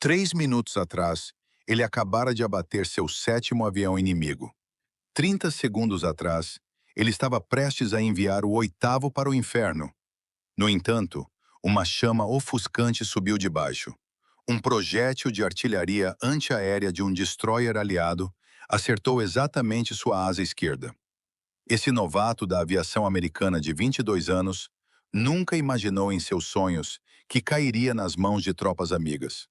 3 minutos atrás, ele acabara de abater seu sétimo avião inimigo. 30 segundos atrás, ele estava prestes a enviar o oitavo para o inferno. No entanto, uma chama ofuscante subiu de baixo. Um projétil de artilharia antiaérea de um destroyer aliado acertou exatamente sua asa esquerda. Esse novato da aviação americana de 22 anos nunca imaginou em seus sonhos que cairia nas mãos de tropas amigas.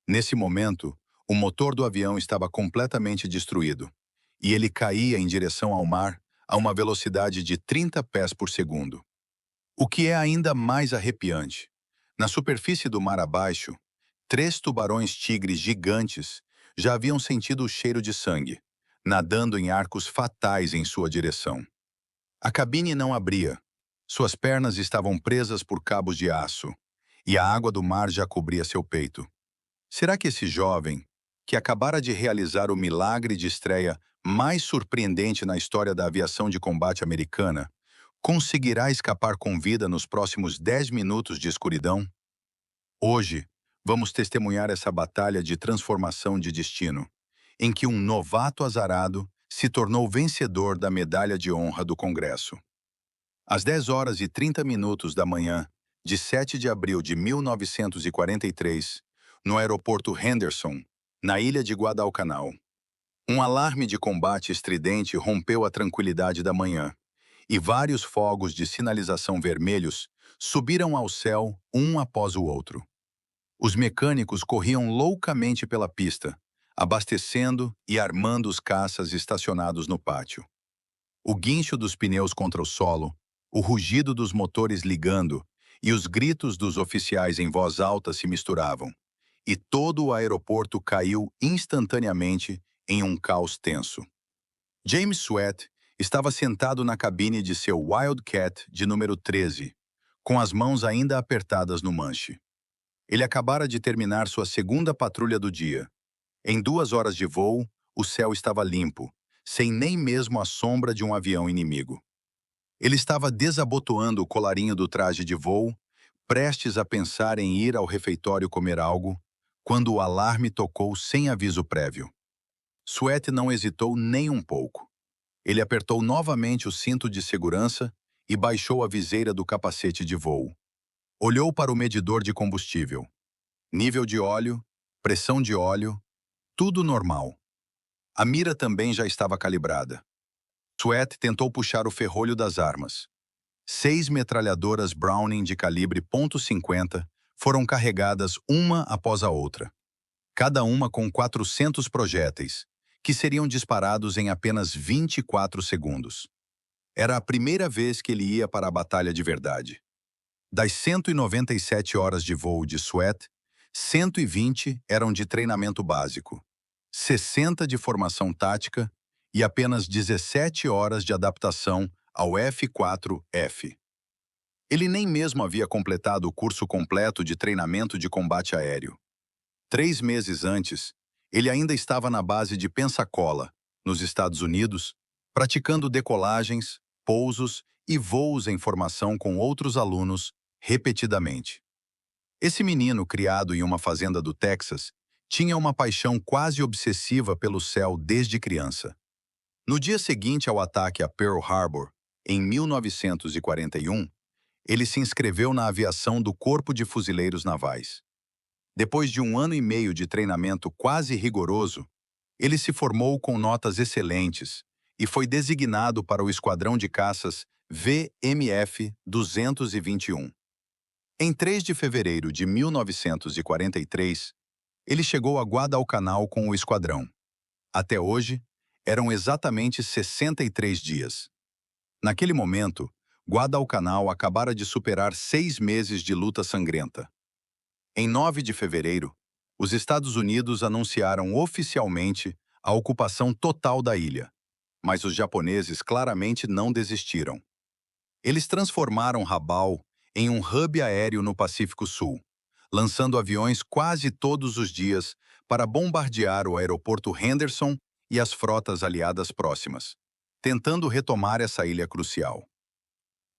Nesse momento, o motor do avião estava completamente destruído, e ele caía em direção ao mar a uma velocidade de 30 pés por segundo. O que é ainda mais arrepiante, na superfície do mar abaixo, 3 tubarões-tigres gigantes já haviam sentido o cheiro de sangue, nadando em arcos fatais em sua direção. A cabine não abria. Suas pernas estavam presas por cabos de aço, e a água do mar já cobria seu peito. Será que esse jovem, que acabara de realizar o milagre de estreia mais surpreendente na história da aviação de combate americana, conseguirá escapar com vida nos próximos 10 minutos de escuridão? Hoje, vamos testemunhar essa batalha de transformação de destino, em que um novato azarado se tornou vencedor da medalha de honra do Congresso. Às 10h30 da manhã, de 7 de abril de 1943, no aeroporto Henderson, na ilha de Guadalcanal, um alarme de combate estridente rompeu a tranquilidade da manhã, e vários fogos de sinalização vermelhos subiram ao céu um após o outro. Os mecânicos corriam loucamente pela pista, abastecendo e armando os caças estacionados no pátio. O guincho dos pneus contra o solo, o rugido dos motores ligando e os gritos dos oficiais em voz alta se misturavam, e todo o aeroporto caiu instantaneamente em um caos tenso. James Sweat estava sentado na cabine de seu Wildcat de número 13, com as mãos ainda apertadas no manche. Ele acabara de terminar sua segunda patrulha do dia. Em 2 horas de voo, o céu estava limpo, sem nem mesmo a sombra de um avião inimigo. Ele estava desabotoando o colarinho do traje de voo, prestes a pensar em ir ao refeitório comer algo, quando o alarme tocou sem aviso prévio. Sweat não hesitou nem um pouco. Ele apertou novamente o cinto de segurança e baixou a viseira do capacete de voo. Olhou para o medidor de combustível. Nível de óleo, pressão de óleo, tudo normal. A mira também já estava calibrada. Sweat tentou puxar o ferrolho das armas. 6 metralhadoras Browning de calibre .50 foram carregadas uma após a outra, cada uma com 400 projéteis, que seriam disparados em apenas 24 segundos. Era a primeira vez que ele ia para a batalha de verdade. Das 197 horas de voo de Sweat, 120 eram de treinamento básico, 60 de formação tática e apenas 17 horas de adaptação ao F-4F. Ele nem mesmo havia completado o curso completo de treinamento de combate aéreo. 3 meses antes, ele ainda estava na base de Pensacola, nos Estados Unidos, praticando decolagens, pousos e voos em formação com outros alunos repetidamente. Esse menino, criado em uma fazenda do Texas, tinha uma paixão quase obsessiva pelo céu desde criança. No dia seguinte ao ataque a Pearl Harbor, em 1941, ele se inscreveu na aviação do Corpo de Fuzileiros Navais. Depois de 1 ano e meio de treinamento quase rigoroso, ele se formou com notas excelentes e foi designado para o Esquadrão de Caças VMF-221. Em 3 de fevereiro de 1943, ele chegou a Guadalcanal com o esquadrão. Até hoje, eram exatamente 63 dias. Naquele momento, Guadalcanal acabara de superar 6 meses de luta sangrenta. Em 9 de fevereiro, os Estados Unidos anunciaram oficialmente a ocupação total da ilha, mas os japoneses claramente não desistiram. Eles transformaram Rabaul em um hub aéreo no Pacífico Sul, lançando aviões quase todos os dias para bombardear o aeroporto Henderson e as frotas aliadas próximas, tentando retomar essa ilha crucial.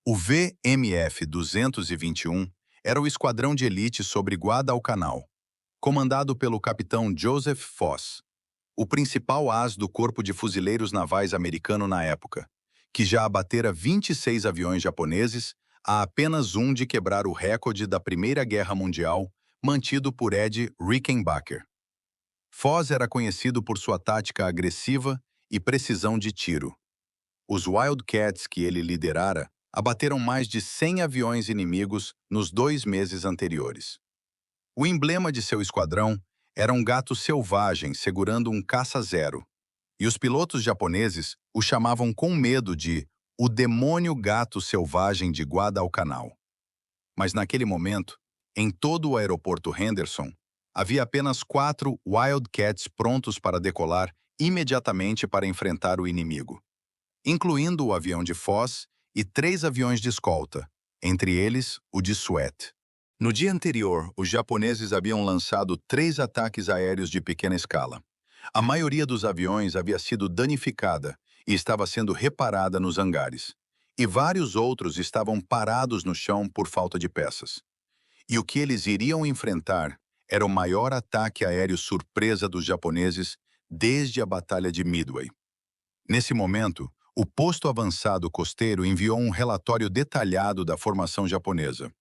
O VMF-221 era o esquadrão de elite sobre Guadalcanal. comandado pelo capitão Joseph Foss, o principal ás do Corpo de Fuzileiros Navais americano na época, que já abatera 26 aviões japoneses, a apenas um de quebrar o recorde da Primeira Guerra Mundial, mantido por Ed Rickenbacker. Foss era conhecido por sua tática agressiva e precisão de tiro. Os Wildcats que ele liderara abateram mais de 100 aviões inimigos nos 2 meses anteriores. O emblema de seu esquadrão era um gato selvagem segurando um caça-zero, e os pilotos japoneses o chamavam com medo de o demônio gato selvagem de Guadalcanal. Mas naquele momento, em todo o aeroporto Henderson, havia apenas 4 Wildcats prontos para decolar imediatamente para enfrentar o inimigo, incluindo o avião de Foss e 3 aviões de escolta, entre eles o de Sweat. No dia anterior, os japoneses haviam lançado 3 ataques aéreos de pequena escala. A maioria dos aviões havia sido danificada e estava sendo reparada nos hangares, e vários outros estavam parados no chão por falta de peças. E o que eles iriam enfrentar era o maior ataque aéreo surpresa dos japoneses desde a Batalha de Midway. Nesse momento, o posto avançado costeiro enviou um relatório detalhado da formação japonesa.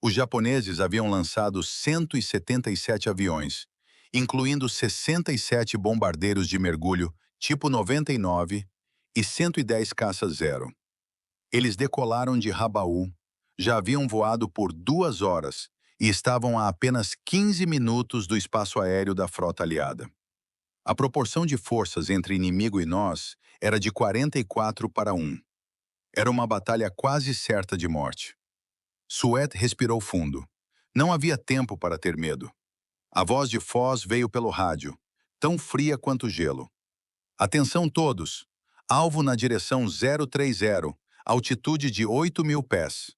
Os japoneses haviam lançado 177 aviões, incluindo 67 bombardeiros de mergulho tipo 99 e 110 caça-zero. Eles decolaram de Rabaul, já haviam voado por 2 horas e estavam a apenas 15 minutos do espaço aéreo da frota aliada. A proporção de forças entre inimigo e nós era de 44-1. Era uma batalha quase certa de morte. Sweat respirou fundo. Não havia tempo para ter medo. A voz de Foss veio pelo rádio, tão fria quanto gelo. Atenção todos! Alvo na direção 030, altitude de 8.000 pés.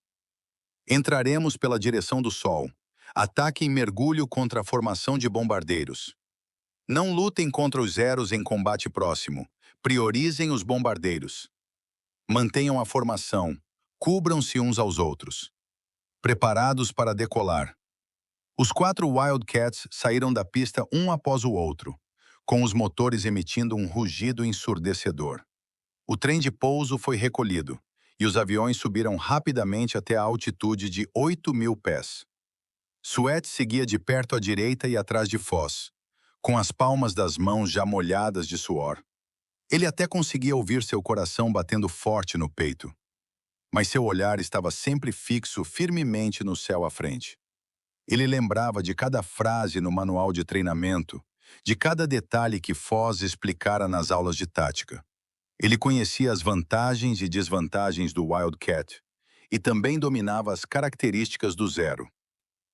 Entraremos pela direção do sol. Ataque em mergulho contra a formação de bombardeiros. Não lutem contra os zeros em combate próximo. Priorizem os bombardeiros. Mantenham a formação. Cubram-se uns aos outros. Preparados para decolar. Os 4 Wildcats saíram da pista um após o outro, com os motores emitindo um rugido ensurdecedor. O trem de pouso foi recolhido, e os aviões subiram rapidamente até a altitude de 8.000 pés. Sweat seguia de perto à direita e atrás de Foss, com as palmas das mãos já molhadas de suor. Ele até conseguia ouvir seu coração batendo forte no peito. Mas seu olhar estava sempre fixo firmemente no céu à frente. Ele lembrava de cada frase no manual de treinamento, de cada detalhe que Foss explicara nas aulas de tática. Ele conhecia as vantagens e desvantagens do Wildcat e também dominava as características do Zero.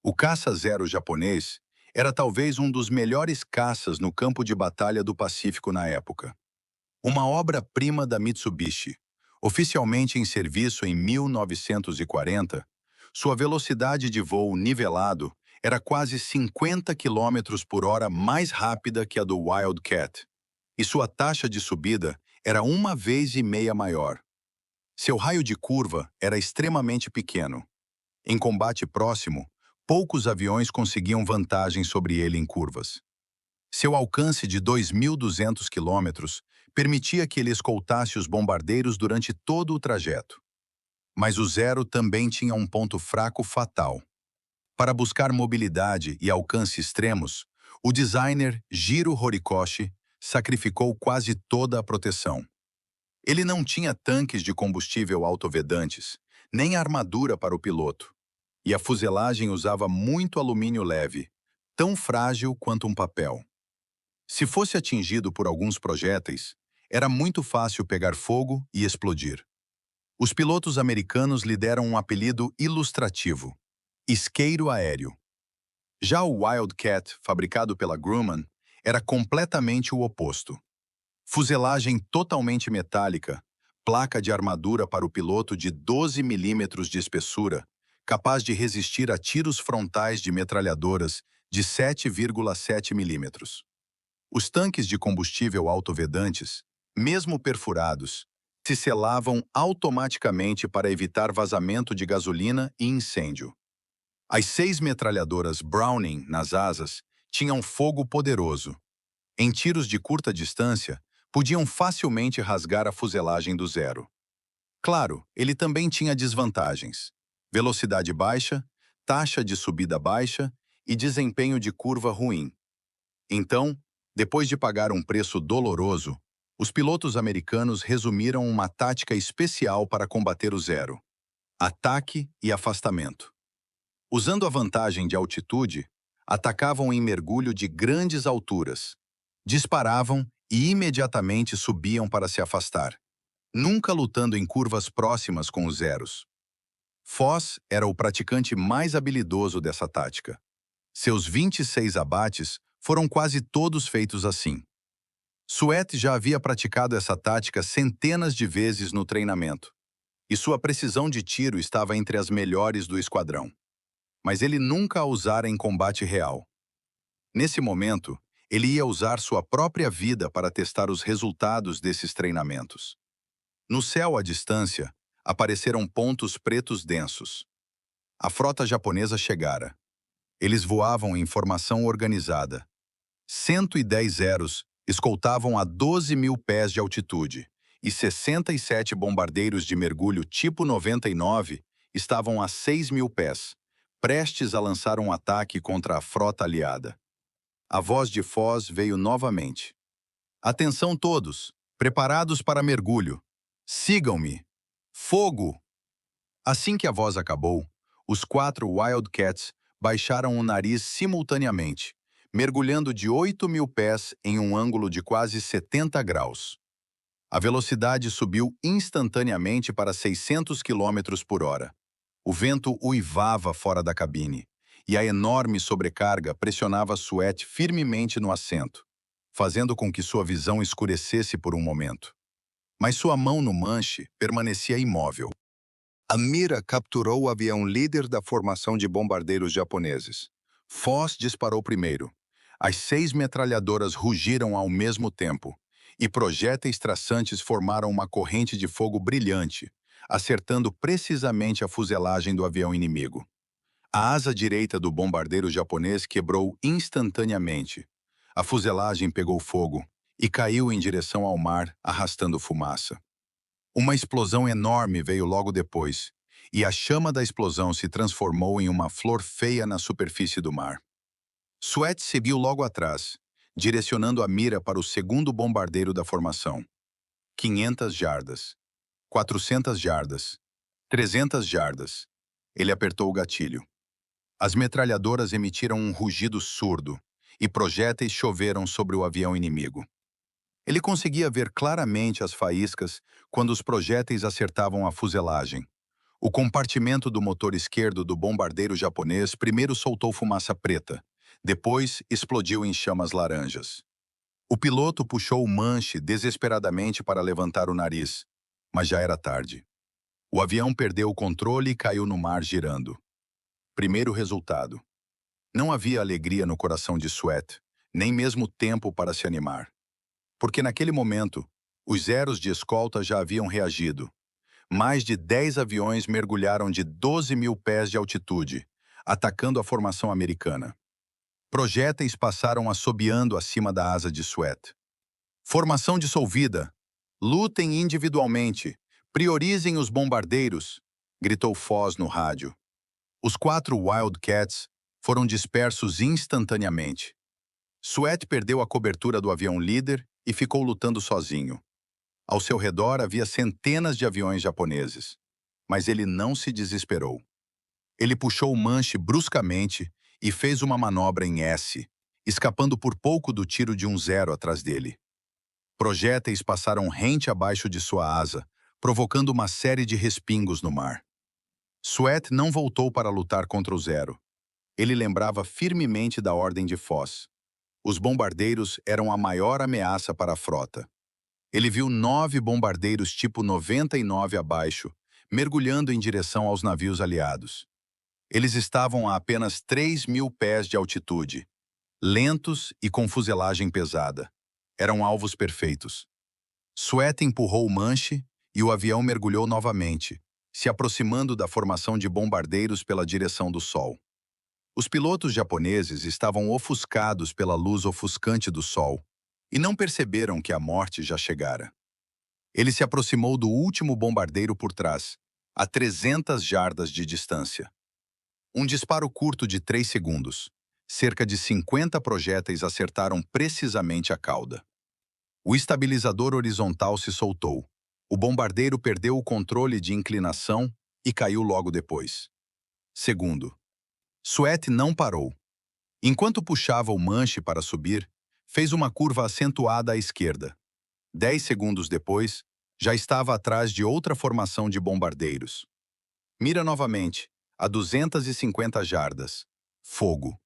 O caça-zero japonês era talvez um dos melhores caças no campo de batalha do Pacífico na época. Uma obra-prima da Mitsubishi, oficialmente em serviço em 1940, sua velocidade de voo nivelado era quase 50 km por hora mais rápida que a do Wildcat, e sua taxa de subida era 1,5 vezes maior. Seu raio de curva era extremamente pequeno. Em combate próximo, poucos aviões conseguiam vantagem sobre ele em curvas. Seu alcance de 2.200 km permitia que ele escoltasse os bombardeiros durante todo o trajeto. Mas o Zero também tinha um ponto fraco fatal. Para buscar mobilidade e alcance extremos, o designer Jiro Horikoshi sacrificou quase toda a proteção. Ele não tinha tanques de combustível autovedantes, nem armadura para o piloto, e a fuselagem usava muito alumínio leve, tão frágil quanto um papel. Se fosse atingido por alguns projéteis, era muito fácil pegar fogo e explodir. Os pilotos americanos lhe deram um apelido ilustrativo: isqueiro aéreo. Já o Wildcat, fabricado pela Grumman, era completamente o oposto. Fuselagem totalmente metálica, placa de armadura para o piloto de 12 milímetros de espessura, capaz de resistir a tiros frontais de metralhadoras de 7,7 milímetros. Os tanques de combustível autovedantes, mesmo perfurados, se selavam automaticamente para evitar vazamento de gasolina e incêndio. As 6 metralhadoras Browning nas asas Tinham fogo poderoso. Em tiros de curta distância, podiam facilmente rasgar a fuselagem do Zero. Claro, ele também tinha desvantagens: velocidade baixa, taxa de subida baixa e desempenho de curva ruim. Então, depois de pagar um preço doloroso, os pilotos americanos resumiram uma tática especial para combater o Zero: ataque e afastamento. Usando a vantagem de altitude, atacavam em mergulho de grandes alturas, disparavam e imediatamente subiam para se afastar, nunca lutando em curvas próximas com os Zeros. Foz era o praticante mais habilidoso dessa tática. Seus 26 abates foram quase todos feitos assim. Sweat já havia praticado essa tática centenas de vezes no treinamento, e sua precisão de tiro estava entre as melhores do esquadrão. Mas ele nunca a usara em combate real. Nesse momento, ele ia usar sua própria vida para testar os resultados desses treinamentos. No céu à distância, apareceram pontos pretos densos. A frota japonesa chegara. Eles voavam em formação organizada. 110 Zeros escoltavam a 12.000 pés de altitude, e 67 bombardeiros de mergulho tipo 99 estavam a 6.000 pés, prestes a lançar um ataque contra a frota aliada. A voz de Foz veio novamente. Atenção todos, preparados para mergulho. Sigam-me! Fogo! Assim que a voz acabou, os 4 Wildcats baixaram o nariz simultaneamente, mergulhando de 8.000 pés em um ângulo de quase 70 graus. A velocidade subiu instantaneamente para 600 km por hora. O vento uivava fora da cabine, e a enorme sobrecarga pressionava Sweat firmemente no assento, fazendo com que sua visão escurecesse por um momento. Mas sua mão no manche permanecia imóvel. A mira capturou o avião líder da formação de bombardeiros japoneses. Foz disparou primeiro. As 6 metralhadoras rugiram ao mesmo tempo, e projéteis traçantes formaram uma corrente de fogo brilhante, acertando precisamente a fuselagem do avião inimigo. A asa direita do bombardeiro japonês quebrou instantaneamente. A fuselagem pegou fogo e caiu em direção ao mar, arrastando fumaça. Uma explosão enorme veio logo depois, e a chama da explosão se transformou em uma flor feia na superfície do mar. Sweat seguiu logo atrás, direcionando a mira para o segundo bombardeiro da formação. 500 jardas, 400 jardas, 300 jardas. Ele apertou o gatilho. As metralhadoras emitiram um rugido surdo, e projéteis choveram sobre o avião inimigo. Ele conseguia ver claramente as faíscas quando os projéteis acertavam a fuselagem. O compartimento do motor esquerdo do bombardeiro japonês primeiro soltou fumaça preta, depois explodiu em chamas laranjas. O piloto puxou o manche desesperadamente para levantar o nariz, mas já era tarde. O avião perdeu o controle e caiu no mar girando. Primeiro resultado. Não havia alegria no coração de Sweat, nem mesmo tempo para se animar. Porque naquele momento, os Zeros de escolta já haviam reagido. Mais de 10 aviões mergulharam de 12.000 pés de altitude, atacando a formação americana. Projéteis passaram assobiando acima da asa de Sweat. Formação dissolvida. Lutem individualmente. Priorizem os bombardeiros, gritou Foz no rádio. Os 4 Wildcats foram dispersos instantaneamente. Sweat perdeu a cobertura do avião líder e ficou lutando sozinho. Ao seu redor havia centenas de aviões japoneses, mas ele não se desesperou. Ele puxou o manche bruscamente e fez uma manobra em S, escapando por pouco do tiro de um Zero atrás dele. Projéteis passaram rente abaixo de sua asa, provocando uma série de respingos no mar. Sweat não voltou para lutar contra o Zero. Ele lembrava firmemente da ordem de Foz. Os bombardeiros eram a maior ameaça para a frota. Ele viu 9 bombardeiros tipo 99 abaixo, mergulhando em direção aos navios aliados. Eles estavam a apenas 3.000 pés de altitude, lentos e com fuselagem pesada. Eram alvos perfeitos. Sweat empurrou o manche e o avião mergulhou novamente, se aproximando da formação de bombardeiros pela direção do sol. Os pilotos japoneses estavam ofuscados pela luz ofuscante do sol e não perceberam que a morte já chegara. Ele se aproximou do último bombardeiro por trás, a 300 jardas de distância. Um disparo curto de 3 segundos. Cerca de 50 projéteis acertaram precisamente a cauda. O estabilizador horizontal se soltou. O bombardeiro perdeu o controle de inclinação e caiu logo depois. Segundo, Sweat não parou. Enquanto puxava o manche para subir, fez uma curva acentuada à esquerda. 10 segundos depois, já estava atrás de outra formação de bombardeiros. Mira novamente, a 250 jardas. Fogo.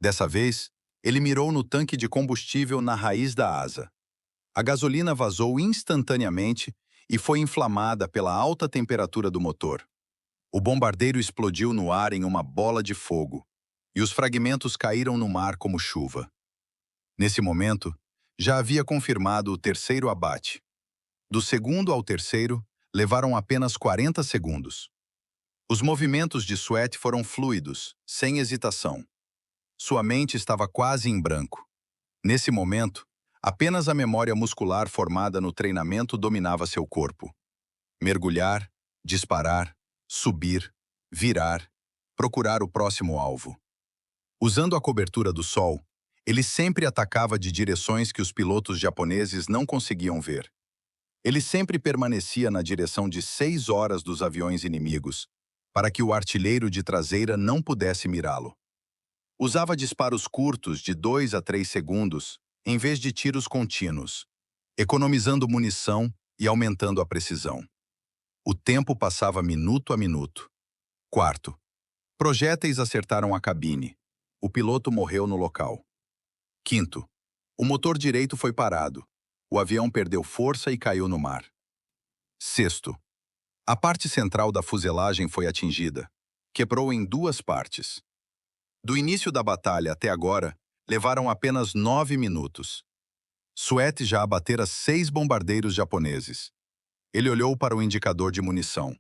Dessa vez, ele mirou no tanque de combustível na raiz da asa. A gasolina vazou instantaneamente e foi inflamada pela alta temperatura do motor. O bombardeiro explodiu no ar em uma bola de fogo, e os fragmentos caíram no mar como chuva. Nesse momento, já havia confirmado o terceiro abate. Do segundo ao terceiro, levaram apenas 40 segundos. Os movimentos de Sweat foram fluidos, sem hesitação. Sua mente estava quase em branco. Nesse momento, apenas a memória muscular formada no treinamento dominava seu corpo. Mergulhar, disparar, subir, virar, procurar o próximo alvo. Usando a cobertura do sol, ele sempre atacava de direções que os pilotos japoneses não conseguiam ver. Ele sempre permanecia na direção de 6 horas dos aviões inimigos, para que o artilheiro de traseira não pudesse mirá-lo. Usava disparos curtos de 2 a 3 segundos, em vez de tiros contínuos, economizando munição e aumentando a precisão. O tempo passava minuto a minuto. Quarto, projéteis acertaram a cabine. O piloto morreu no local. Quinto, o motor direito foi parado. O avião perdeu força e caiu no mar. Sexto, a parte central da fuselagem foi atingida. Quebrou em 2 partes. Do início da batalha até agora, levaram apenas 9 minutos. Sweat já abatera 6 bombardeiros japoneses. Ele olhou para o indicador de munição.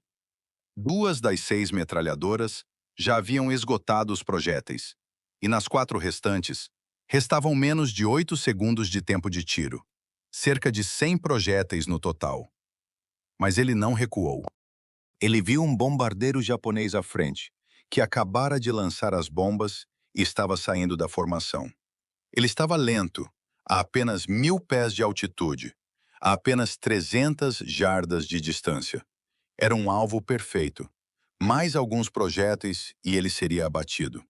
2 das 6 metralhadoras já haviam esgotado os projéteis, e nas 4 restantes, restavam menos de 8 segundos de tempo de tiro, cerca de 100 projéteis no total. Mas ele não recuou. Ele viu um bombardeiro japonês à frente, que acabara de lançar as bombas e estava saindo da formação. Ele estava lento, a apenas 1000 pés de altitude, a apenas 300 jardas de distância. Era um alvo perfeito. Mais alguns projéteis e ele seria abatido.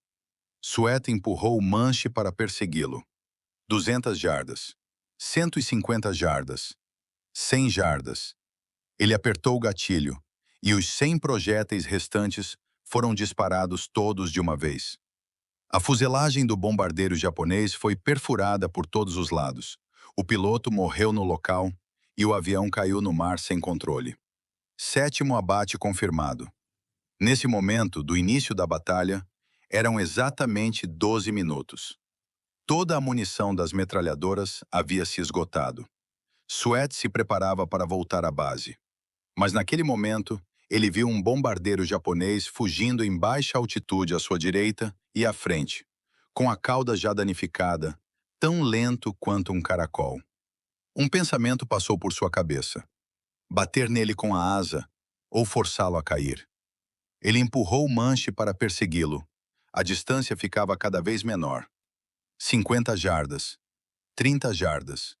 Sweat empurrou o manche para persegui-lo. 200 jardas. 150 jardas. 100 jardas. Ele apertou o gatilho, e os 100 projéteis restantes foram disparados todos de uma vez. A fuselagem do bombardeiro japonês foi perfurada por todos os lados. O piloto morreu no local e o avião caiu no mar sem controle. 7º abate confirmado. Nesse momento, do início da batalha, eram exatamente 12 minutos. Toda a munição das metralhadoras havia se esgotado. Sweat se preparava para voltar à base. Mas naquele momento, ele viu um bombardeiro japonês fugindo em baixa altitude à sua direita e à frente, com a cauda já danificada, tão lento quanto um caracol. Um pensamento passou por sua cabeça: bater nele com a asa ou forçá-lo a cair. Ele empurrou o manche para persegui-lo. A distância ficava cada vez menor. 50 jardas. 30 jardas.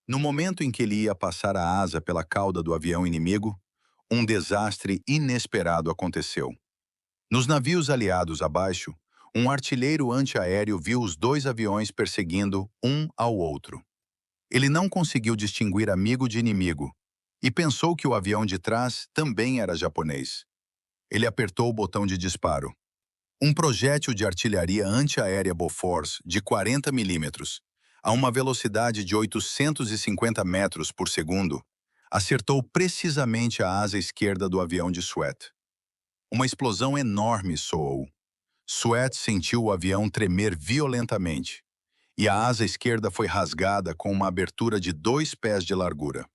No momento em que ele ia passar a asa pela cauda do avião inimigo, um desastre inesperado aconteceu. Nos navios aliados abaixo, um artilheiro antiaéreo viu os 2 aviões perseguindo um ao outro. Ele não conseguiu distinguir amigo de inimigo e pensou que o avião de trás também era japonês. Ele apertou o botão de disparo. Um projétil de artilharia antiaérea Bofors de 40 milímetros, a uma velocidade de 850 metros por segundo, acertou precisamente a asa esquerda do avião de Sweat. Uma explosão enorme soou. Sweat sentiu o avião tremer violentamente, e a asa esquerda foi rasgada com uma abertura de 2 pés de largura.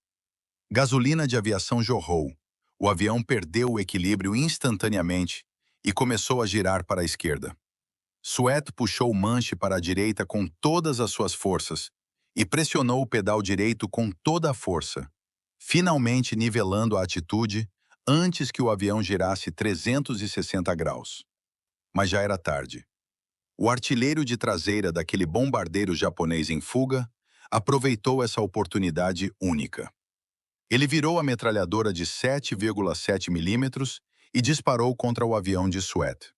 Gasolina de aviação jorrou. O avião perdeu o equilíbrio instantaneamente e começou a girar para a esquerda. Sweat puxou o manche para a direita com todas as suas forças e pressionou o pedal direito com toda a força, finalmente nivelando a atitude antes que o avião girasse 360 graus. Mas já era tarde. O artilheiro de traseira daquele bombardeiro japonês em fuga aproveitou essa oportunidade única. Ele virou a metralhadora de 7,7 milímetros e disparou contra o avião de Sweat.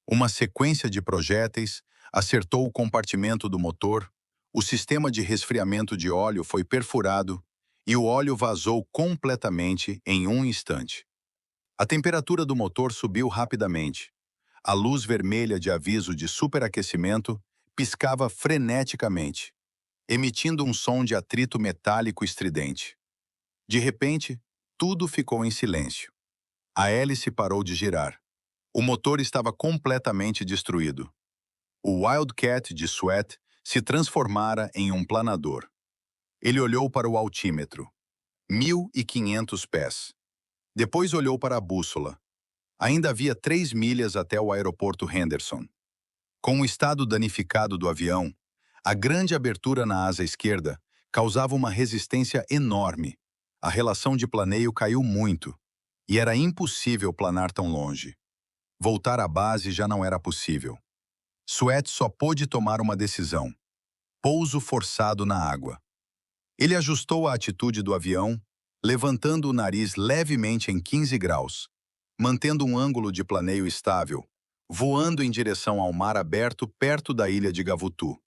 Uma sequência de projéteis acertou o compartimento do motor, o sistema de resfriamento de óleo foi perfurado e o óleo vazou completamente em um instante. A temperatura do motor subiu rapidamente. A luz vermelha de aviso de superaquecimento piscava freneticamente, emitindo um som de atrito metálico estridente. De repente, tudo ficou em silêncio. A hélice parou de girar. O motor estava completamente destruído. O Wildcat de Sweat se transformara em um planador. Ele olhou para o altímetro. 1.500 pés. Depois olhou para a bússola. Ainda havia 3 milhas até o aeroporto Henderson. Com o estado danificado do avião, a grande abertura na asa esquerda causava uma resistência enorme. A relação de planeio caiu muito, e era impossível planar tão longe. Voltar à base já não era possível. Sweat só pôde tomar uma decisão: pouso forçado na água. Ele ajustou a atitude do avião, levantando o nariz levemente em 15 graus, mantendo um ângulo de planeio estável, voando em direção ao mar aberto perto da ilha de Gavutu.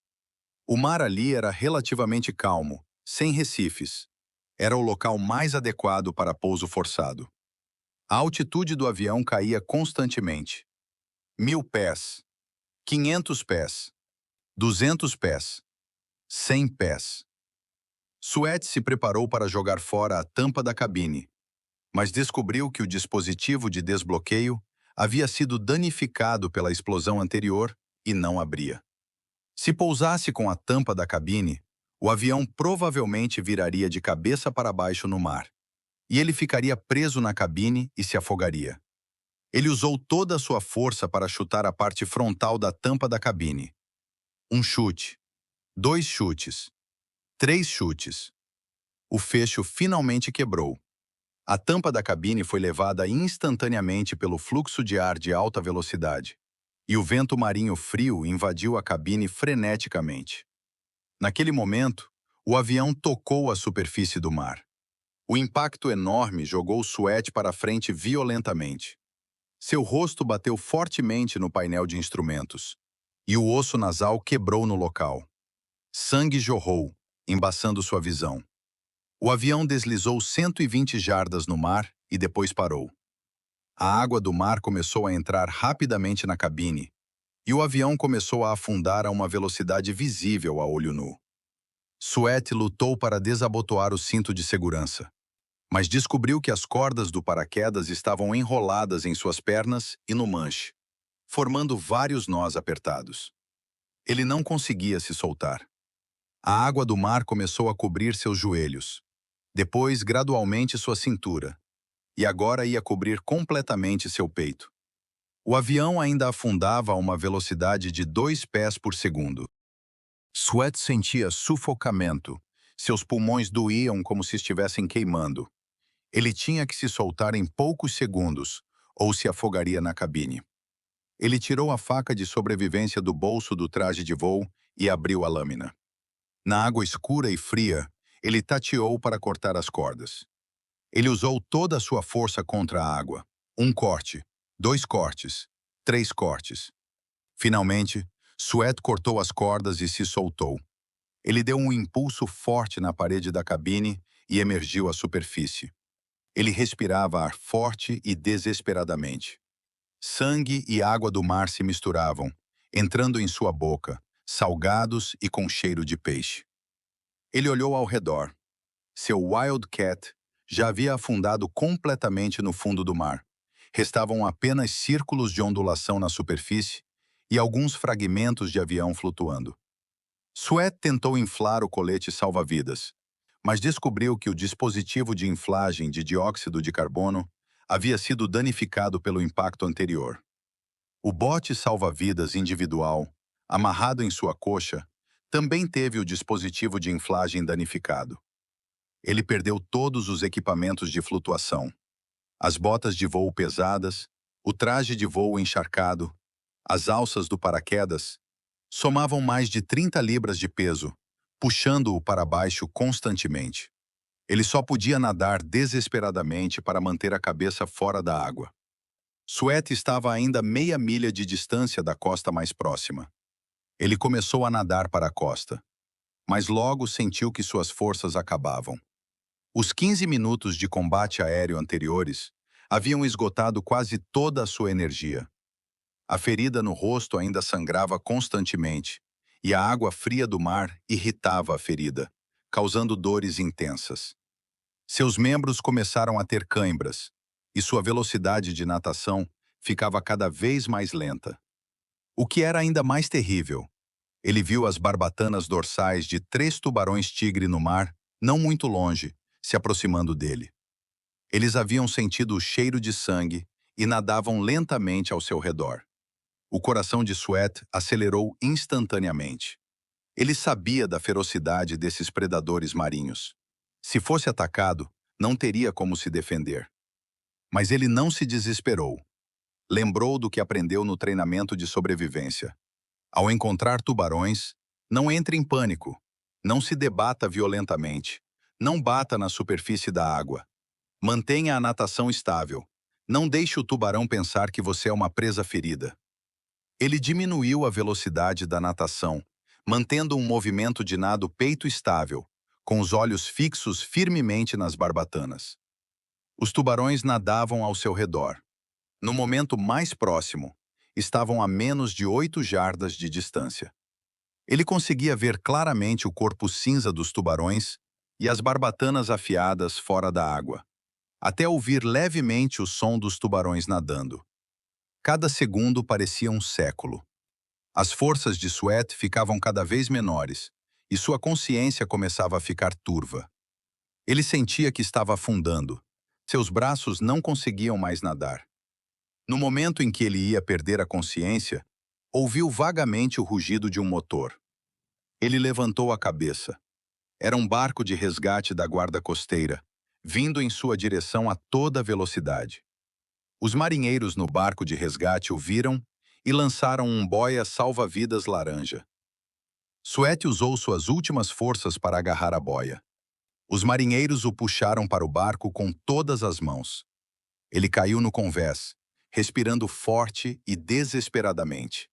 O mar ali era relativamente calmo, sem recifes. Era o local mais adequado para pouso forçado. A altitude do avião caía constantemente. 1.000 pés, 500 pés, 200 pés, 100 pés. Sweat se preparou para jogar fora a tampa da cabine, mas descobriu que o dispositivo de desbloqueio havia sido danificado pela explosão anterior e não abria. Se pousasse com a tampa da cabine, o avião provavelmente viraria de cabeça para baixo no mar, e ele ficaria preso na cabine e se afogaria. Ele usou toda a sua força para chutar a parte frontal da tampa da cabine. Um chute, 2 chutes, 3 chutes. O fecho finalmente quebrou. A tampa da cabine foi levada instantaneamente pelo fluxo de ar de alta velocidade, e o vento marinho frio invadiu a cabine freneticamente. Naquele momento, o avião tocou a superfície do mar. O impacto enorme jogou Sweat para frente violentamente. Seu rosto bateu fortemente no painel de instrumentos, e o osso nasal quebrou no local. Sangue jorrou, embaçando sua visão. O avião deslizou 120 jardas no mar e depois parou. A água do mar começou a entrar rapidamente na cabine, e o avião começou a afundar a uma velocidade visível a olho nu. Sweat lutou para desabotoar o cinto de segurança, mas descobriu que as cordas do paraquedas estavam enroladas em suas pernas e no manche, formando vários nós apertados. Ele não conseguia se soltar. A água do mar começou a cobrir seus joelhos, depois gradualmente sua cintura, e agora ia cobrir completamente seu peito. O avião ainda afundava a uma velocidade de 2 pés por segundo. Sweat sentia sufocamento. Seus pulmões doíam como se estivessem queimando. Ele tinha que se soltar em poucos segundos, ou se afogaria na cabine. Ele tirou a faca de sobrevivência do bolso do traje de voo e abriu a lâmina. Na água escura e fria, ele tateou para cortar as cordas. Ele usou toda a sua força contra a água. 1 corte, 2 cortes, 3 cortes. Finalmente, Sweat cortou as cordas e se soltou. Ele deu um impulso forte na parede da cabine e emergiu à superfície. Ele respirava ar forte e desesperadamente. Sangue e água do mar se misturavam, entrando em sua boca, salgados e com cheiro de peixe. Ele olhou ao redor. Seu Wildcat já havia afundado completamente no fundo do mar. Restavam apenas círculos de ondulação na superfície e alguns fragmentos de avião flutuando. Sweat tentou inflar o colete salva-vidas, mas descobriu que o dispositivo de inflagem de dióxido de carbono havia sido danificado pelo impacto anterior. O bote salva-vidas individual, amarrado em sua coxa, também teve o dispositivo de inflagem danificado. Ele perdeu todos os equipamentos de flutuação, as botas de voo pesadas, o traje de voo encharcado, as alças do paraquedas, somavam mais de 30 libras de peso, puxando-o para baixo constantemente. Ele só podia nadar desesperadamente para manter a cabeça fora da água. Sweat estava ainda meia milha de distância da costa mais próxima. Ele começou a nadar para a costa, mas logo sentiu que suas forças acabavam. Os 15 minutos de combate aéreo anteriores haviam esgotado quase toda a sua energia. A ferida no rosto ainda sangrava constantemente, e a água fria do mar irritava a ferida, causando dores intensas. Seus membros começaram a ter cãibras, e sua velocidade de natação ficava cada vez mais lenta. O que era ainda mais terrível, ele viu as barbatanas dorsais de 3 tubarões-tigre no mar, não muito longe, se aproximando dele. Eles haviam sentido o cheiro de sangue e nadavam lentamente ao seu redor. O coração de Sweat acelerou instantaneamente. Ele sabia da ferocidade desses predadores marinhos. Se fosse atacado, não teria como se defender. Mas ele não se desesperou. Lembrou do que aprendeu no treinamento de sobrevivência. Ao encontrar tubarões, não entre em pânico. Não se debata violentamente. Não bata na superfície da água. Mantenha a natação estável. Não deixe o tubarão pensar que você é uma presa ferida. Ele diminuiu a velocidade da natação, mantendo um movimento de nado peito estável, com os olhos fixos firmemente nas barbatanas. Os tubarões nadavam ao seu redor. No momento mais próximo, estavam a menos de 8 jardas de distância. Ele conseguia ver claramente o corpo cinza dos tubarões e as barbatanas afiadas fora da água, até ouvir levemente o som dos tubarões nadando. Cada segundo parecia um século. As forças de Sweat ficavam cada vez menores, e sua consciência começava a ficar turva. Ele sentia que estava afundando. Seus braços não conseguiam mais nadar. No momento em que ele ia perder a consciência, ouviu vagamente o rugido de um motor. Ele levantou a cabeça. Era um barco de resgate da guarda costeira, vindo em sua direção a toda velocidade. Os marinheiros no barco de resgate o viram e lançaram um boia salva-vidas laranja. Sweat usou suas últimas forças para agarrar a boia. Os marinheiros o puxaram para o barco com todas as mãos. Ele caiu no convés, respirando forte e desesperadamente.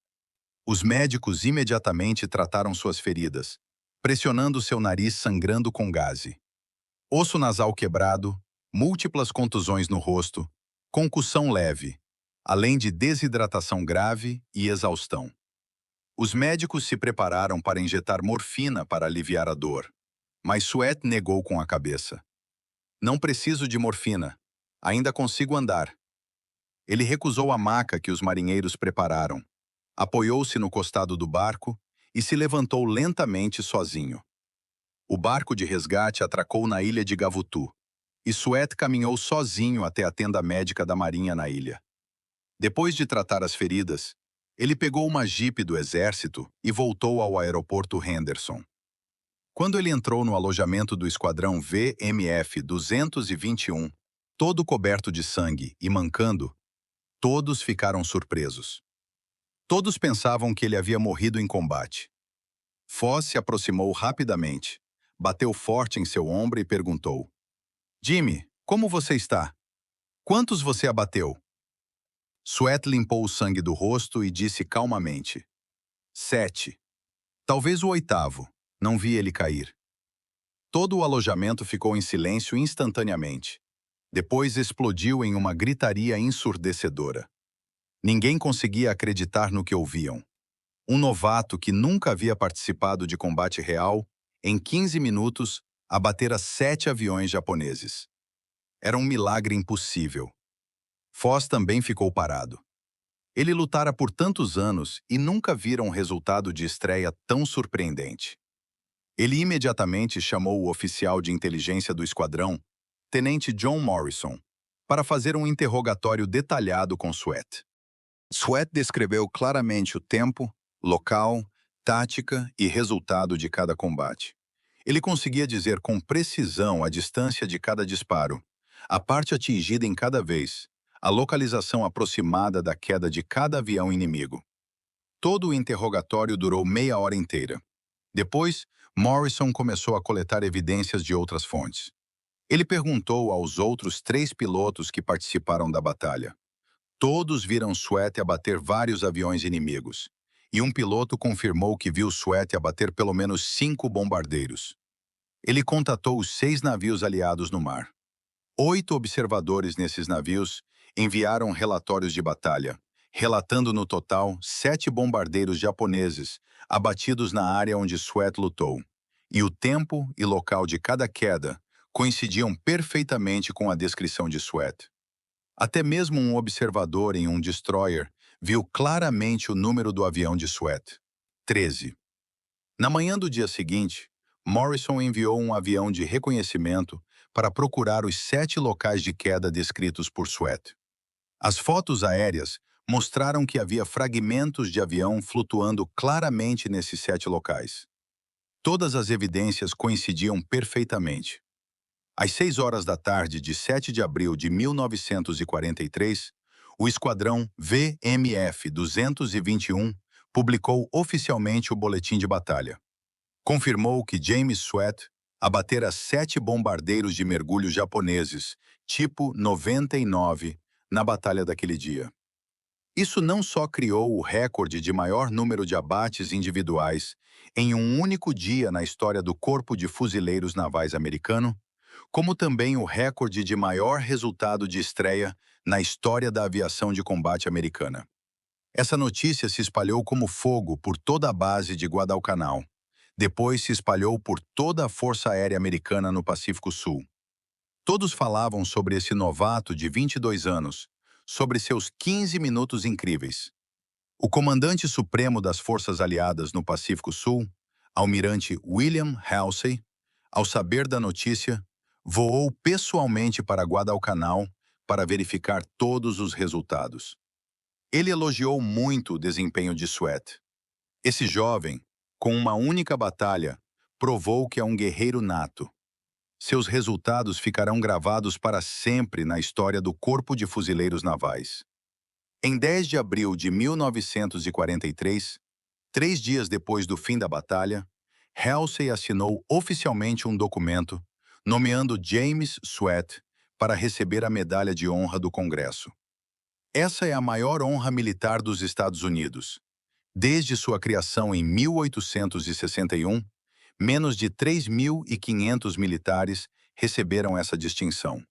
Os médicos imediatamente trataram suas feridas, pressionando seu nariz sangrando com gaze. Osso nasal quebrado, múltiplas contusões no rosto, concussão leve, além de desidratação grave e exaustão. Os médicos se prepararam para injetar morfina para aliviar a dor, mas Sweat negou com a cabeça. Não preciso de morfina. Ainda consigo andar. Ele recusou a maca que os marinheiros prepararam, apoiou-se no costado do barco e se levantou lentamente sozinho. O barco de resgate atracou na ilha de Gavutu, e Sweat caminhou sozinho até a tenda médica da marinha na ilha. Depois de tratar as feridas, ele pegou uma jipe do exército e voltou ao aeroporto Henderson. Quando ele entrou no alojamento do esquadrão VMF-221, todo coberto de sangue e mancando, todos ficaram surpresos. Todos pensavam que ele havia morrido em combate. Foz se aproximou rapidamente, bateu forte em seu ombro e perguntou: "Jimmy, como você está? Quantos você abateu?" Sweat limpou o sangue do rosto e disse calmamente: 7. Talvez o 8º. Não vi ele cair. Todo o alojamento ficou em silêncio instantaneamente. Depois explodiu em uma gritaria ensurdecedora. Ninguém conseguia acreditar no que ouviam. Um novato que nunca havia participado de combate real, em 15 minutos, abatera 7 aviões japoneses. Era um milagre impossível. Foz também ficou parado. Ele lutara por tantos anos e nunca vira um resultado de estreia tão surpreendente. Ele imediatamente chamou o oficial de inteligência do esquadrão, Tenente John Morrison, para fazer um interrogatório detalhado com Sweat. Sweat descreveu claramente o tempo, local, tática e resultado de cada combate. Ele conseguia dizer com precisão a distância de cada disparo, a parte atingida em cada vez, a localização aproximada da queda de cada avião inimigo. Todo o interrogatório durou meia hora inteira. Depois, Morrison começou a coletar evidências de outras fontes. Ele perguntou aos outros 3 pilotos que participaram da batalha. Todos viram Sweat abater vários aviões inimigos. E um piloto confirmou que viu Sweat abater pelo menos 5 bombardeiros. Ele contatou os 6 navios aliados no mar. 8 observadores nesses navios enviaram relatórios de batalha, relatando no total 7 bombardeiros japoneses abatidos na área onde Sweat lutou. E o tempo e local de cada queda coincidiam perfeitamente com a descrição de Sweat. Até mesmo um observador em um destroyer viu claramente o número do avião de Sweat: 13. Na manhã do dia seguinte, Morrison enviou um avião de reconhecimento para procurar os 7 locais de queda descritos por Sweat. As fotos aéreas mostraram que havia fragmentos de avião flutuando claramente nesses 7 locais. Todas as evidências coincidiam perfeitamente. Às 6 horas da tarde de 7 de abril de 1943, o esquadrão VMF-221 publicou oficialmente o boletim de batalha. Confirmou que James Sweat abatera 7 bombardeiros de mergulho japoneses, tipo 99, na batalha daquele dia. Isso não só criou o recorde de maior número de abates individuais em um único dia na história do Corpo de Fuzileiros Navais americano, como também o recorde de maior resultado de estreia na história da aviação de combate americana. Essa notícia se espalhou como fogo por toda a base de Guadalcanal. Depois se espalhou por toda a Força Aérea Americana no Pacífico Sul. Todos falavam sobre esse novato de 22 anos, sobre seus 15 minutos incríveis. O comandante supremo das Forças Aliadas no Pacífico Sul, almirante William Halsey, ao saber da notícia, voou pessoalmente para Guadalcanal para verificar todos os resultados. Ele elogiou muito o desempenho de Sweat. Esse jovem, com uma única batalha, provou que é um guerreiro nato. Seus resultados ficarão gravados para sempre na história do Corpo de Fuzileiros Navais. Em 10 de abril de 1943, 3 dias depois do fim da batalha, Halsey assinou oficialmente um documento nomeando James Sweat para receber a Medalha de Honra do Congresso. Essa é a maior honra militar dos Estados Unidos. Desde sua criação em 1861, menos de 3.500 militares receberam essa distinção.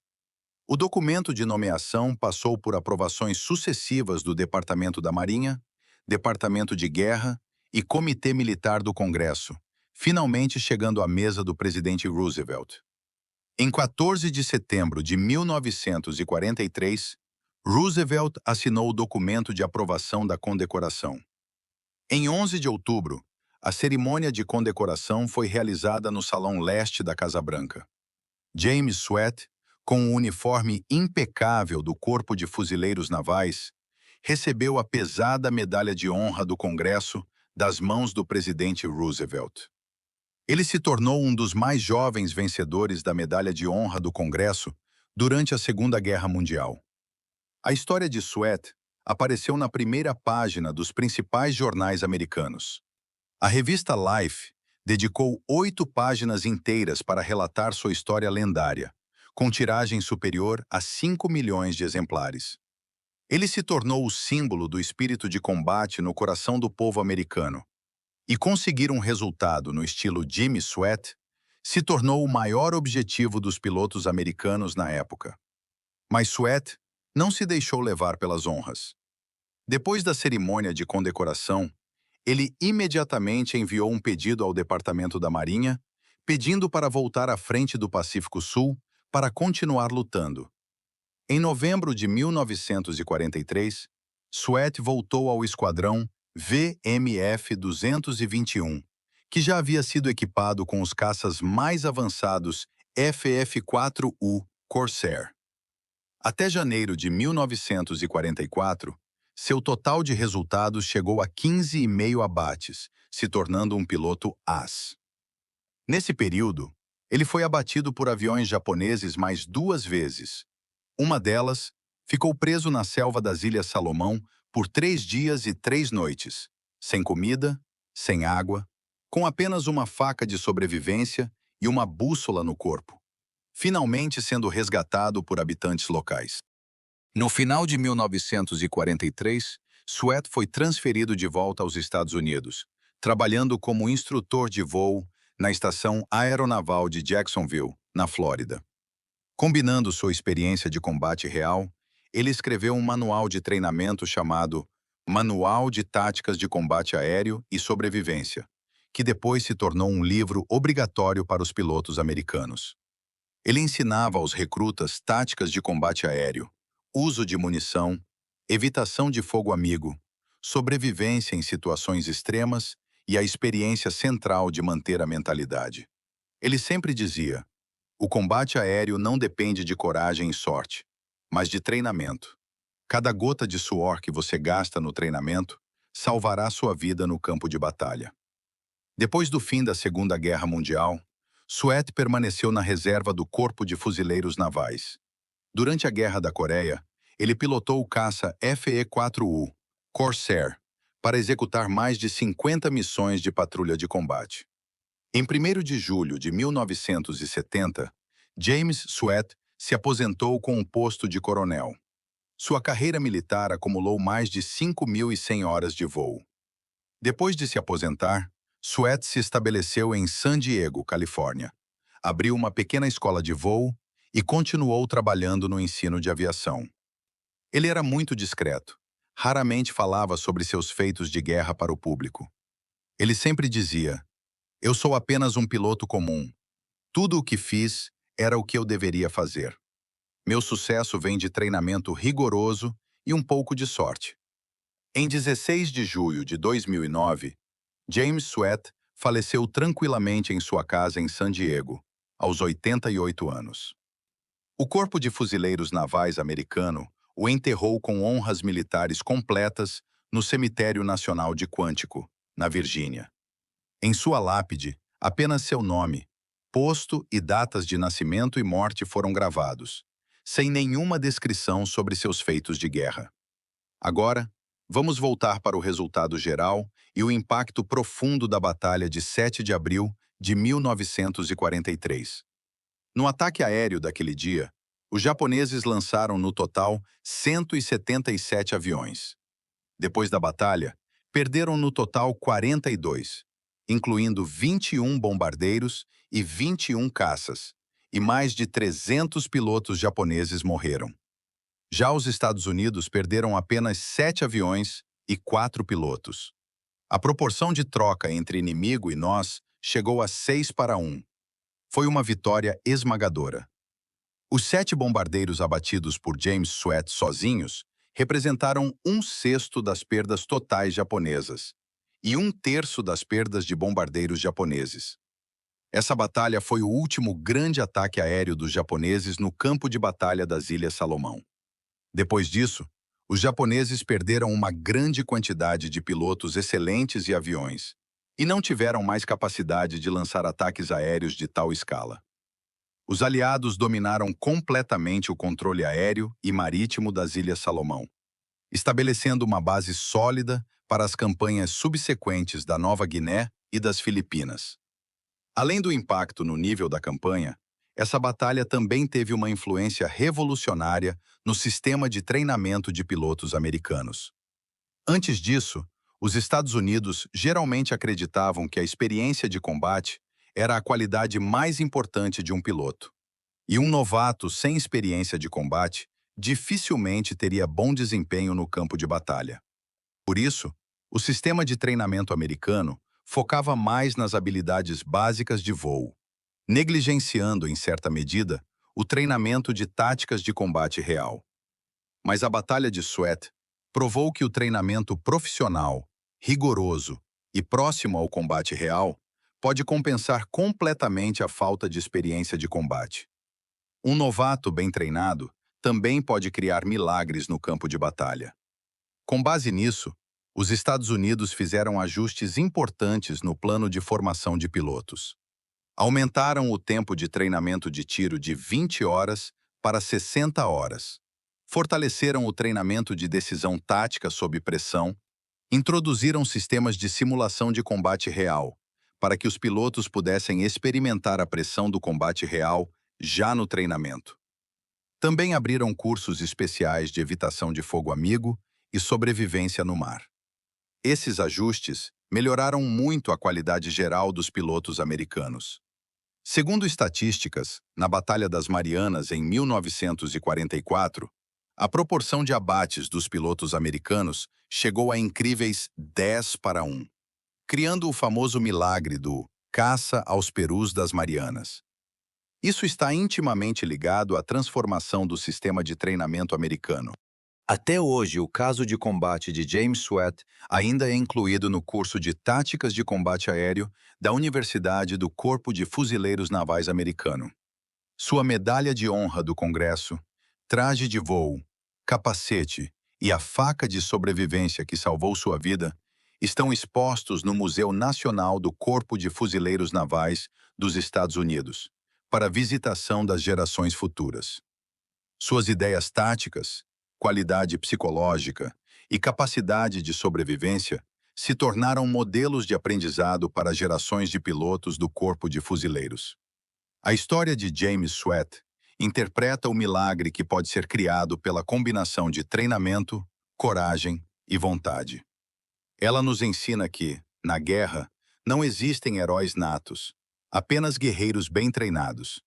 O documento de nomeação passou por aprovações sucessivas do Departamento da Marinha, Departamento de Guerra e Comitê Militar do Congresso, finalmente chegando à mesa do presidente Roosevelt. Em 14 de setembro de 1943, Roosevelt assinou o documento de aprovação da condecoração. Em 11 de outubro, a cerimônia de condecoração foi realizada no Salão Leste da Casa Branca. James Sweat, com o uniforme impecável do Corpo de Fuzileiros Navais, recebeu a pesada Medalha de Honra do Congresso das mãos do presidente Roosevelt. Ele se tornou um dos mais jovens vencedores da Medalha de Honra do Congresso durante a Segunda Guerra Mundial. A história de Sweat apareceu na primeira página dos principais jornais americanos. A revista Life dedicou 8 páginas inteiras para relatar sua história lendária, com tiragem superior a 5 milhões de exemplares. Ele se tornou o símbolo do espírito de combate no coração do povo americano, e conseguir um resultado no estilo Jimmy Sweat se tornou o maior objetivo dos pilotos americanos na época. Mas Sweat não se deixou levar pelas honras. Depois da cerimônia de condecoração, ele imediatamente enviou um pedido ao Departamento da Marinha, pedindo para voltar à frente do Pacífico Sul para continuar lutando. Em novembro de 1943, Sweat voltou ao esquadrão VMF-221, que já havia sido equipado com os caças mais avançados FF-4U Corsair. Até janeiro de 1944, Seu total de resultados chegou a 15,5 abates, se tornando um piloto as. Nesse período, ele foi abatido por aviões japoneses mais 2 vezes. Uma delas ficou preso na selva das Ilhas Salomão por 3 dias e 3 noites, sem comida, sem água, com apenas uma faca de sobrevivência e uma bússola no corpo, finalmente sendo resgatado por habitantes locais. No final de 1943, Sweat foi transferido de volta aos Estados Unidos, trabalhando como instrutor de voo na Estação Aeronaval de Jacksonville, na Flórida. Combinando sua experiência de combate real, ele escreveu um manual de treinamento chamado Manual de Táticas de Combate Aéreo e Sobrevivência, que depois se tornou um livro obrigatório para os pilotos americanos. Ele ensinava aos recrutas táticas de combate aéreo, uso de munição, evitação de fogo amigo, sobrevivência em situações extremas e a experiência central de manter a mentalidade. Ele sempre dizia: o combate aéreo não depende de coragem e sorte, mas de treinamento. Cada gota de suor que você gasta no treinamento salvará sua vida no campo de batalha. Depois do fim da Segunda Guerra Mundial, Sweat permaneceu na reserva do Corpo de Fuzileiros Navais. Durante a Guerra da Coreia, ele pilotou o caça FE-4U, Corsair, para executar mais de 50 missões de patrulha de combate. Em 1º de julho de 1970, James Sweat se aposentou com um posto de coronel. Sua carreira militar acumulou mais de 5.100 horas de voo. Depois de se aposentar, Sweat se estabeleceu em San Diego, Califórnia. Abriu uma pequena escola de voo e continuou trabalhando no ensino de aviação. Ele era muito discreto. Raramente falava sobre seus feitos de guerra para o público. Ele sempre dizia: eu sou apenas um piloto comum. Tudo o que fiz era o que eu deveria fazer. Meu sucesso vem de treinamento rigoroso e um pouco de sorte. Em 16 de julho de 2009, James Sweat faleceu tranquilamente em sua casa em San Diego, aos 88 anos. O Corpo de Fuzileiros Navais americano o enterrou com honras militares completas no Cemitério Nacional de Quantico, na Virgínia. Em sua lápide, apenas seu nome, posto e datas de nascimento e morte foram gravados, sem nenhuma descrição sobre seus feitos de guerra. Agora, vamos voltar para o resultado geral e o impacto profundo da Batalha de 7 de abril de 1943. No ataque aéreo daquele dia, os japoneses lançaram no total 177 aviões. Depois da batalha, perderam no total 42, incluindo 21 bombardeiros e 21 caças, e mais de 300 pilotos japoneses morreram. Já os Estados Unidos perderam apenas 7 aviões e 4 pilotos. A proporção de troca entre inimigo e nós chegou a 6-1. Foi uma vitória esmagadora. Os 7 bombardeiros abatidos por James Sweat sozinhos representaram 1/6 das perdas totais japonesas e 1/3 das perdas de bombardeiros japoneses. Essa batalha foi o último grande ataque aéreo dos japoneses no campo de batalha das Ilhas Salomão. Depois disso, os japoneses perderam uma grande quantidade de pilotos excelentes e aviões, e não tiveram mais capacidade de lançar ataques aéreos de tal escala. Os aliados dominaram completamente o controle aéreo e marítimo das Ilhas Salomão, estabelecendo uma base sólida para as campanhas subsequentes da Nova Guiné e das Filipinas. Além do impacto no nível da campanha, essa batalha também teve uma influência revolucionária no sistema de treinamento de pilotos americanos. Antes disso, os Estados Unidos geralmente acreditavam que a experiência de combate era a qualidade mais importante de um piloto. E um novato sem experiência de combate dificilmente teria bom desempenho no campo de batalha. Por isso, o sistema de treinamento americano focava mais nas habilidades básicas de voo, negligenciando, em certa medida, o treinamento de táticas de combate real. Mas a Batalha de Sweat provou que o treinamento profissional, rigoroso e próximo ao combate real pode compensar completamente a falta de experiência de combate. Um novato bem treinado também pode criar milagres no campo de batalha. Com base nisso, os Estados Unidos fizeram ajustes importantes no plano de formação de pilotos. Aumentaram o tempo de treinamento de tiro de 20 horas para 60 horas. Fortaleceram o treinamento de decisão tática sob pressão. Introduziram sistemas de simulação de combate real, para que os pilotos pudessem experimentar a pressão do combate real já no treinamento. Também abriram cursos especiais de evitação de fogo amigo e sobrevivência no mar. Esses ajustes melhoraram muito a qualidade geral dos pilotos americanos. Segundo estatísticas, na Batalha das Marianas em 1944, a proporção de abates dos pilotos americanos chegou a incríveis 10-1, criando o famoso milagre do caça aos perus das Marianas. Isso está intimamente ligado à transformação do sistema de treinamento americano. Até hoje, o caso de combate de James Sweat ainda é incluído no curso de Táticas de Combate Aéreo da Universidade do Corpo de Fuzileiros Navais americano. Sua medalha de honra do Congresso, traje de voo, capacete e a faca de sobrevivência que salvou sua vida estão expostos no Museu Nacional do Corpo de Fuzileiros Navais dos Estados Unidos, para visitação das gerações futuras. Suas ideias táticas, qualidade psicológica e capacidade de sobrevivência se tornaram modelos de aprendizado para gerações de pilotos do Corpo de Fuzileiros. A história de James Sweat interpreta o milagre que pode ser criado pela combinação de treinamento, coragem e vontade. Ela nos ensina que, na guerra, não existem heróis natos, apenas guerreiros bem treinados.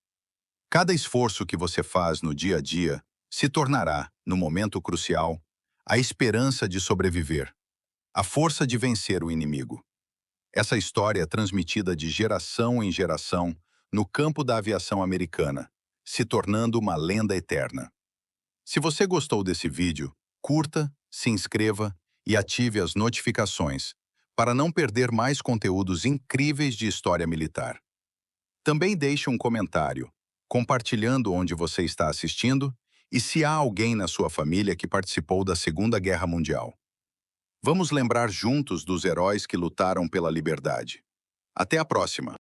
Cada esforço que você faz no dia a dia se tornará, no momento crucial, a esperança de sobreviver, a força de vencer o inimigo. Essa história é transmitida de geração em geração no campo da aviação americana, se tornando uma lenda eterna. Se você gostou desse vídeo, curta, se inscreva e ative as notificações para não perder mais conteúdos incríveis de história militar. Também deixe um comentário, compartilhando onde você está assistindo e se há alguém na sua família que participou da Segunda Guerra Mundial. Vamos lembrar juntos dos heróis que lutaram pela liberdade. Até a próxima!